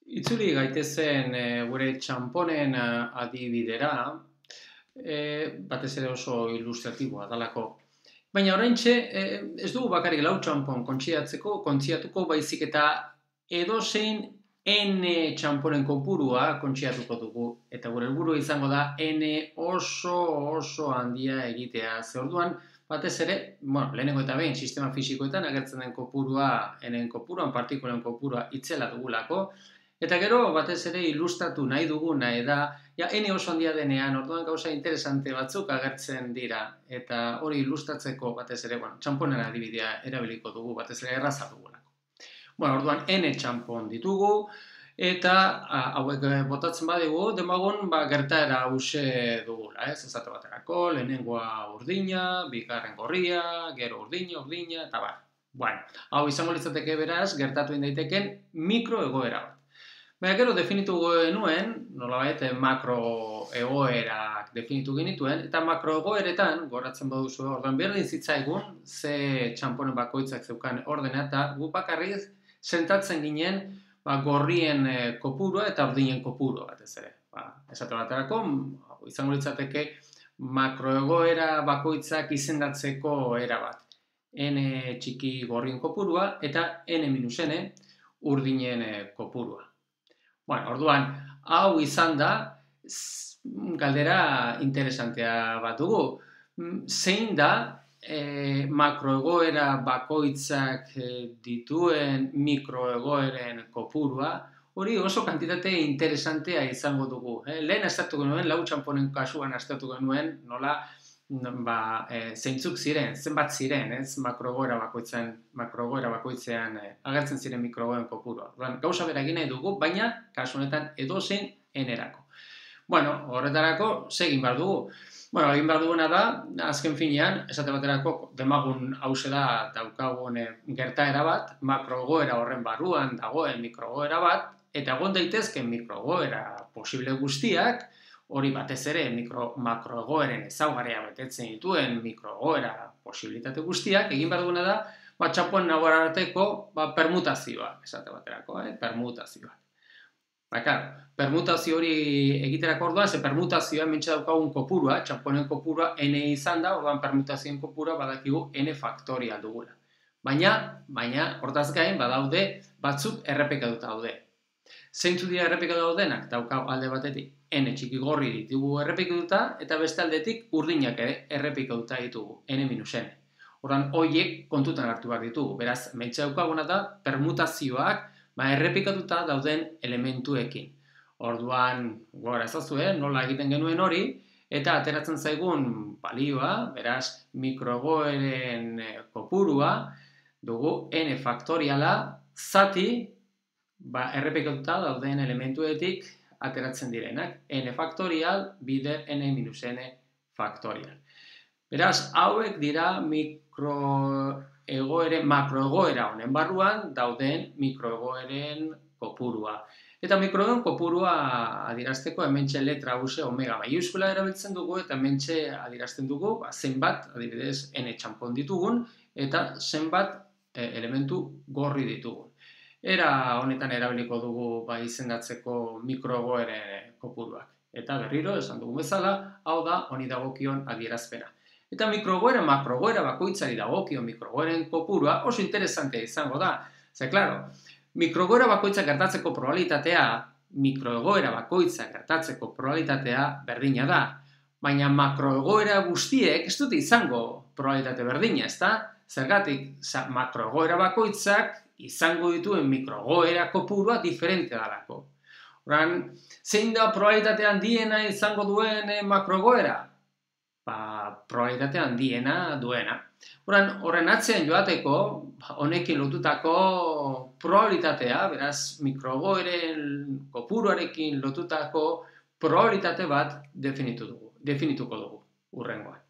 Itzuli gaitezen gure txamponen adibidera, batez ere oso ilustratiboa dalako. Baina oraintxe ez dugu bakarrik lau txampon kontziatuko baizik eta edozein N txamponen kopurua kontziatuko dugu. Eta gure helburua izango da N oso handia egitea. Ze orduan, batez ere, lehenengo eta behin, sistema fisikoetan agertzen den kopurua, N kopuruan, partikulen kopurua itzela dugulako, eta gero, batez ere, ilustratu nahi duguna, N oso handia denean, orduan gauza interesante batzuk agertzen dira, eta hori ilustratzeko, batez ere, txamponen adibidea erabiliko dugu, batez ere, erraza dugulako. Orduan, N txampon ditugu, eta hauek botatzen badigu, demagun gertaera hause dugula, ez? Esate baterako, lehenengoa urdina, bigarren gorria, gero urdina, eta bar. Hau izango litzateke beraz, gertatu daiteken mikroegoera bat. Baina gero definitu genuen, nolabait makroegoerak definitu genituen, eta makroegoeretan, goratzen baduzu orduan berdin zitzaigun, ze txamponen bakoitzak zeukan ordena, eta gu bakarriz sentatzen ginen gorrien kopurua eta urdinen kopurua batez ere. Esate baterako, izango litzateke makroegoera bakoitzak izendatzeko era bat. N txiki gorrien kopurua eta N-N urdinen kopurua. Orduan, hau izan da, galdera interesantea bat dugu. Zein da makroegoera bakoitzak dituen mikroegoeren kopurua, hori oso kantitate interesantea izango dugu. Lehen aztertu genuen, lau txamponen kasuan aztertu genuen, nola zeintzuk ziren, zenbat ziren, ez? Makroegoera bakoitzean agertzen ziren mikroegoeren kopurua. Gauza bera egin nahi dugu, baina kasu honetan edozein N-erako. Horretarako, segin behar dugu. Egin behar duguna da, azken finean, esate baterako demagun hause da daukagun gertaera bat, makroegoera horren barruan dagoen mikroegoera bat, eta egon daitezken mikroegoera posible guztiak, hori batez ere makroegoeren ezaugarria betetzen dituen mikroegoera posibilitate guztiak, egin behar duguna da, txampoen nagoen arteko permutazioa, esate baterako, permutazioa. Permutazio hori egiterako orduan, ze permutazioa mentxe daukagun kopurua, txamponen kopurua N izan da, orduan permutazioen kopurua badakigu N faktorial dugula. Baina, hortaz gain, badaude batzuk errepikatuta daude. Zeintzu dira errepikatuta daudenak, daukau alde batetik N txiki gorri ditugu errepikatuta, eta beste aldetik urdinak ere errepikatuta ditugu, N-N. Orduan, horiek kontutan hartu behar ditugu. Beraz, mentxe daukaguna da, permutazioak errepikatuta dauden elementuekin. Orduan, gora ezazue, nola egiten genuen hori, eta ateratzen zaigun balioa, beraz, mikroegoeren kopurua, dugu N faktoriala zati errepikatuta dauden elementuetik ateratzen direnak. N faktorial bider N-N faktorial. Beraz, hauek dira makroegoera honen barruan dauden mikroegoeren kopurua. Eta mikroegoeren kopurua adierazteko hementxe letra hause omega maiuskula erabiltzen dugu eta hementxe adierazten dugu zenbat, adibidez, N txampon ditugun eta zenbat elementu gorri ditugun. Era honetan erabiliko dugu izendatzeko mikroegoeren kopuruak. Eta berriro, esan dugu bezala, hau da honi dagokion adierazpena. Eta mikroegoera, makroegoera bakoitzari dagokion mikroegoeren kopurua oso interesantea izango da. Ze, klaro, mikroegoera bakoitzak gertatzeko probabilitatea berdina da. Baina makroegoera guztiek ez dute izango probabilitate berdina, ezta? Zergatik, makroegoera bakoitzak izango dituen mikroegoera kopurua diferente dalako. Horan, zein da probabilitate handiena izango duen makroegoera? Probabilitate handiena duena. Horren atzean joateko, honekin lotutako probabilitatea, beraz, mikroegoeren kopuruarekin lotutako probabilitate bat definituko dugu, hurrengoan.